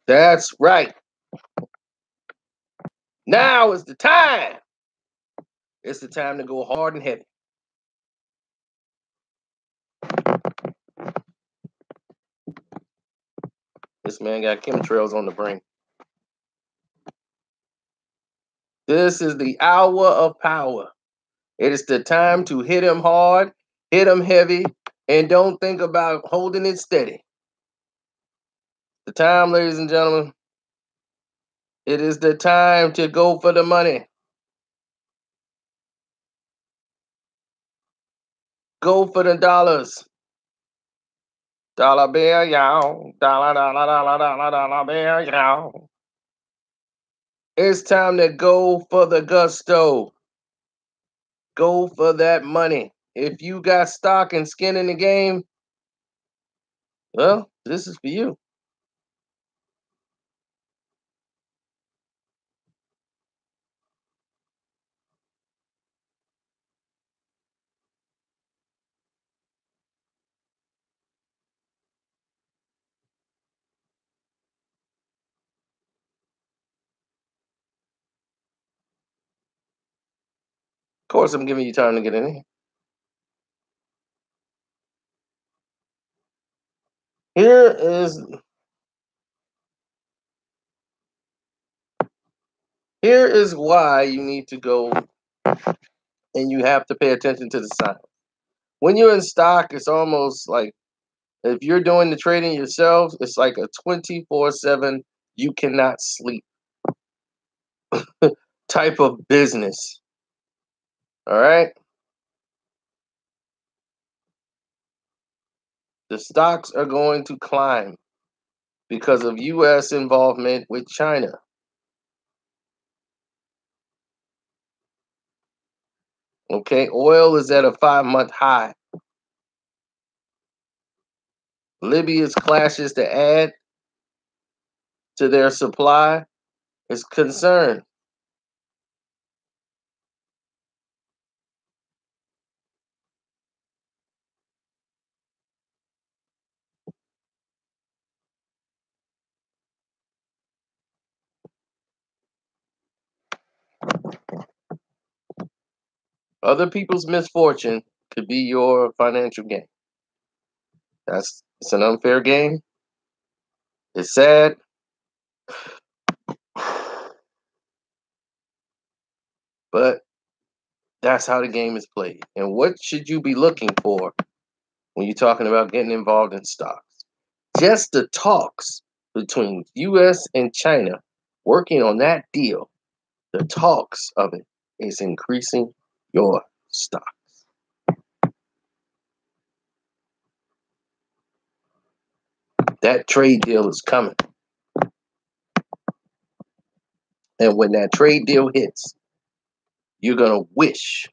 That's right. Now is the time. It's the time to go hard and heavy. This man got chemtrails on the brain. This is the hour of power. It is the time to hit him hard, hit him heavy, and don't think about holding it steady. The time, ladies and gentlemen, it is the time to go for the money. Go for the dollars. Dollar bill, y'all. Dollar, dollar, dollar, dollar, dollar bill, y'all. It's time to go for the gusto. Go for that money. If you got stock and skin in the game, well, this is for you. Of course, I'm giving you time to get in here. Here is here is why you need to go and you have to pay attention to the signs. When you're in stock, it's almost like if you're doing the trading yourself, it's like a 24/7, you cannot sleep type of business. All right? The stocks are going to climb because of US involvement with China. Okay, oil is at a 5-month high. Libya's clashes to add to their supply is concerned. Other people's misfortune could be your financial gain. It's an unfair game. It's sad. But that's how the game is played. And what should you be looking for when you're talking about getting involved in stocks? Just the talks between US and China working on that deal, the talks of it is increasing your stocks. That trade deal is coming. And when that trade deal hits, you're going to wish.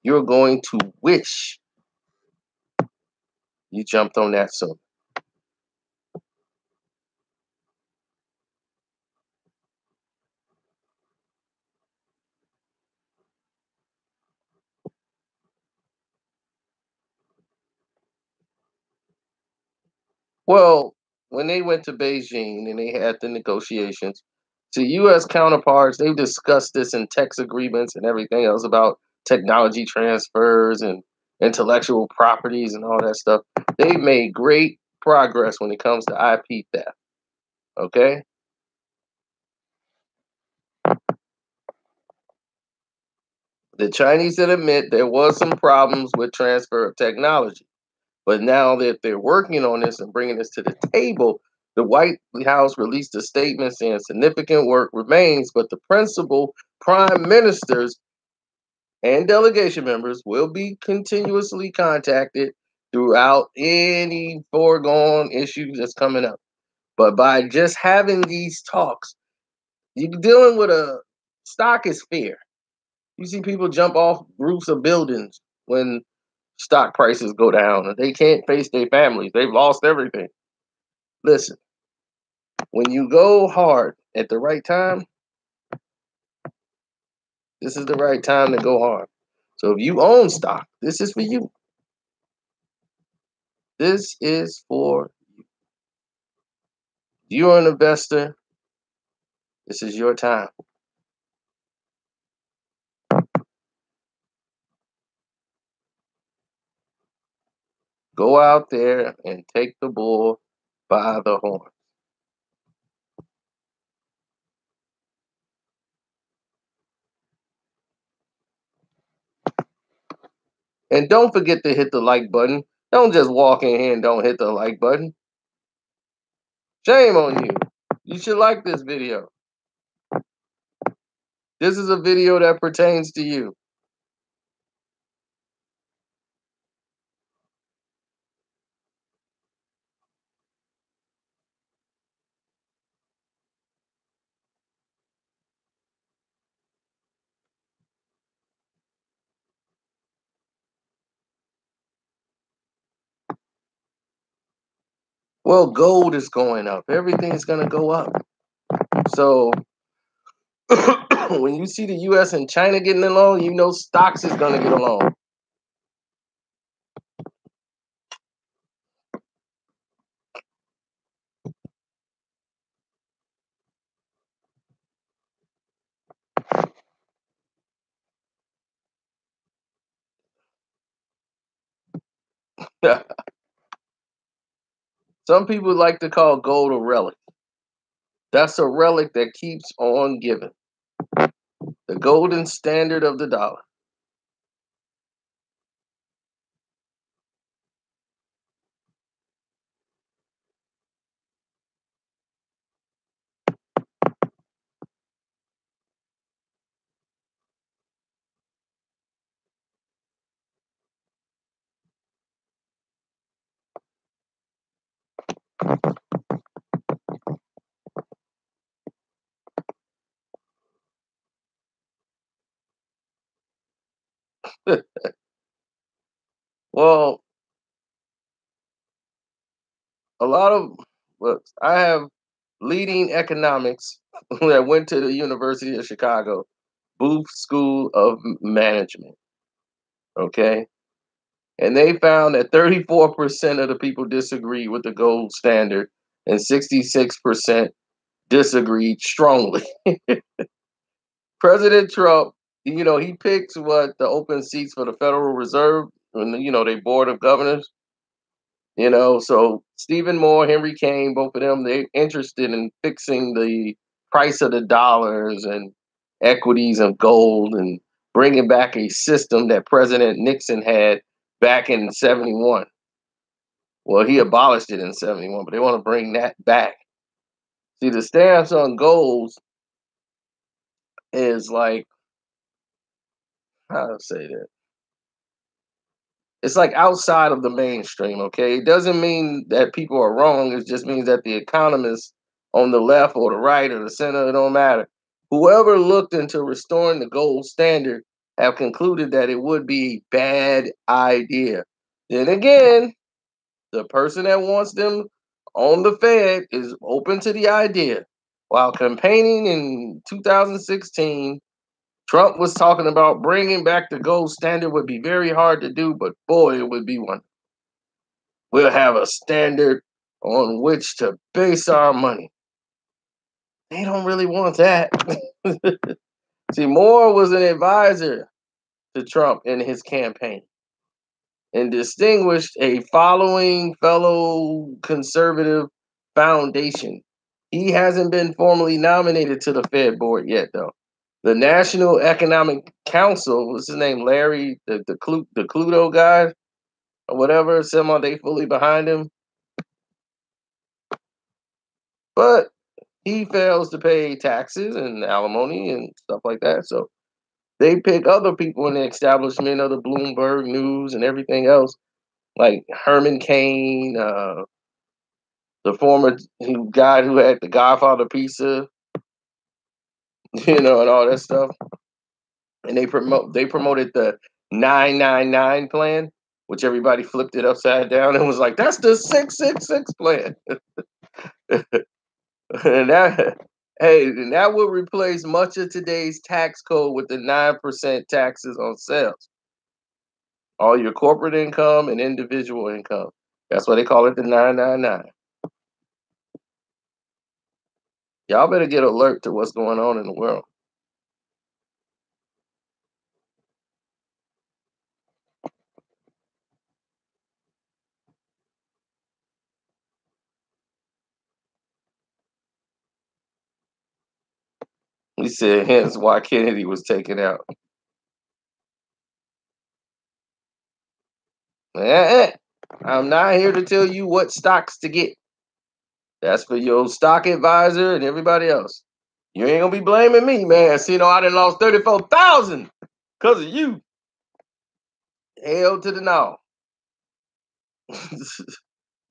You're going to wish you jumped on that sooner. Well, when they went to Beijing and they had the negotiations, to U.S. counterparts, they've discussed this in text agreements and everything else about technology transfers and intellectual properties and all that stuff. They've made great progress when it comes to IP theft. Okay? The Chinese did admit there was some problems with transfer of technology. But now that they're working on this and bringing this to the table, the White House released a statement saying significant work remains, but the principal prime ministers and delegation members will be continuously contacted throughout any foregone issues that's coming up. But by just having these talks, you're dealing with a stock is fear. You see people jump off roofs of buildings when stock prices go down and they can't face their families. They've lost everything. Listen, when you go hard at the right time, this is the right time to go hard. So if you own stock, this is for you. This is for you. You're an investor. This is your time. Go out there and take the bull by the horn. And don't forget to hit the like button. Don't just walk in here and don't hit the like button. Shame on you. You should like this video. This is a video that pertains to you. Well, gold is going up. Everything's going to go up. So when you see the US and China getting along, you know stocks is going to get along. Some people like to call gold a relic. That's a relic that keeps on giving. The golden standard of the dollar. Well, a lot of look, I have leading economics that went to the University of Chicago, Booth School of Management. Okay. And they found that 34% of the people disagree with the gold standard and 66% disagreed strongly. President Trump, he picks what the open seats for the Federal Reserve and they board of governors. So Stephen Moore, Henry Kane, both of them, they're interested in fixing the price of the dollars and equities of gold and bringing back a system that President Nixon had back in 71. Well, he abolished it in 71, but they want to bring that back. See, the stance on gold is like, how to say that? It's like outside of the mainstream, okay? It doesn't mean that people are wrong. It just means that the economists on the left or the right or the center, it don't matter. Whoever looked into restoring the gold standard have concluded that it would be a bad idea. Then again, the person that wants them on the Fed is open to the idea. While campaigning in 2016, Trump was talking about bringing back the gold standard would be very hard to do, but boy, it would be one. We'll have a standard on which to base our money. They don't really want that. See, Moore was an advisor to Trump in his campaign and distinguished a following fellow conservative foundation. He hasn't been formally nominated to the Fed board yet, though. The National Economic Council, what's his name, Larry, the Cluedo guy, or whatever, somehow they fully behind him. But he fails to pay taxes and alimony and stuff like that. So they pick other people in the establishment of the Bloomberg News and everything else, like Herman Cain, the former guy who had the Godfather pizza, and all that stuff. And they promoted the 999 plan, which everybody flipped it upside down and was like, "That's the 666 plan." and that and that would replace much of today's tax code with the 9% taxes on sales. All your corporate income and individual income. That's why they call it the 999. Y'all better get alert to what's going on in the world. He said, hence why Kennedy was taken out. Eh, I'm not here to tell you what stocks to get. That's for your stock advisor and everybody else. You ain't gonna be blaming me, man. See, I done lost 34,000 because of you. Hell to the no.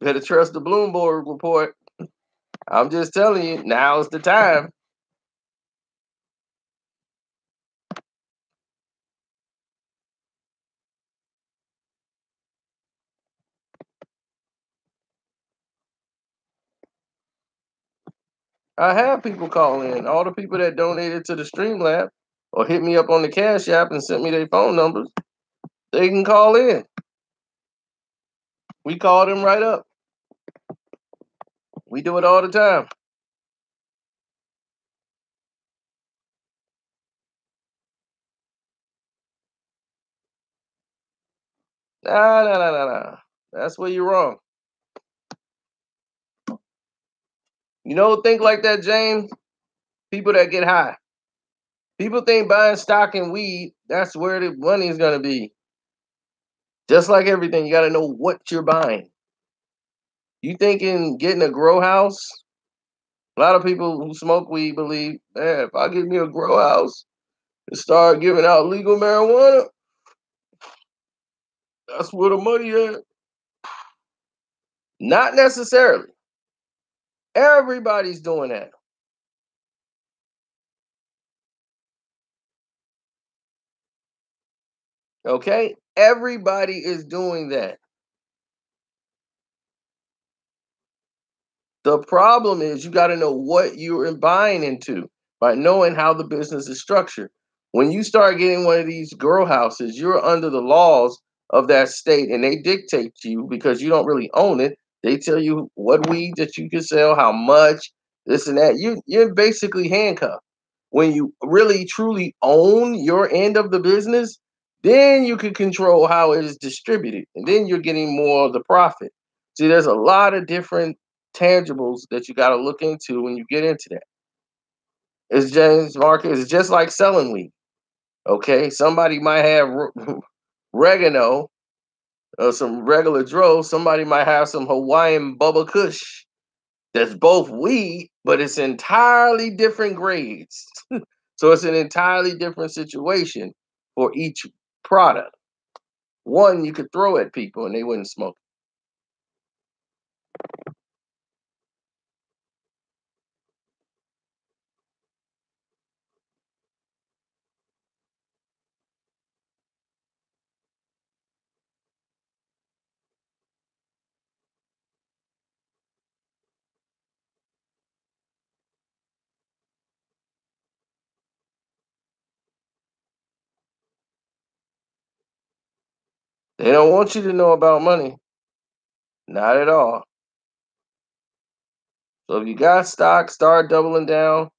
Better trust the Bloomberg report. I'm just telling you, now's the time. I have people call in. All the people that donated to the Streamlab or hit me up on the Cash App and sent me their phone numbers, they can call in. We call them right up. We do it all the time. Nah, nah, nah, nah, nah. That's where you're wrong. You don't think like that, James? People that get high. People think buying stock and weed, that's where the money is going to be. Just like everything, you got to know what you're buying. You thinking getting a grow house? A lot of people who smoke weed believe, man, if I get me a grow house and start giving out legal marijuana, that's where the money is. Not necessarily. Everybody's doing that. Okay? Everybody is doing that. The problem is you got to know what you're buying into by knowing how the business is structured. When you start getting one of these grow houses, you're under the laws of that state and they dictate to you because you don't really own it. They tell you what weed that you can sell, how much, this and that. You're basically handcuffed. When you really truly own your end of the business, then you can control how it is distributed and then you're getting more of the profit. See, there's a lot of different tangibles that you got to look into when you get into that. It's James Marcus. It's just like selling weed. Okay, somebody might have oregano or some regular dro. Somebody might have some Hawaiian Bubba Kush. That's both weed, but it's entirely different grades. So it's an entirely different situation for each product. One you could throw at people and they wouldn't smoke. They don't want you to know about money. Not at all. So if you got stock, start doubling down.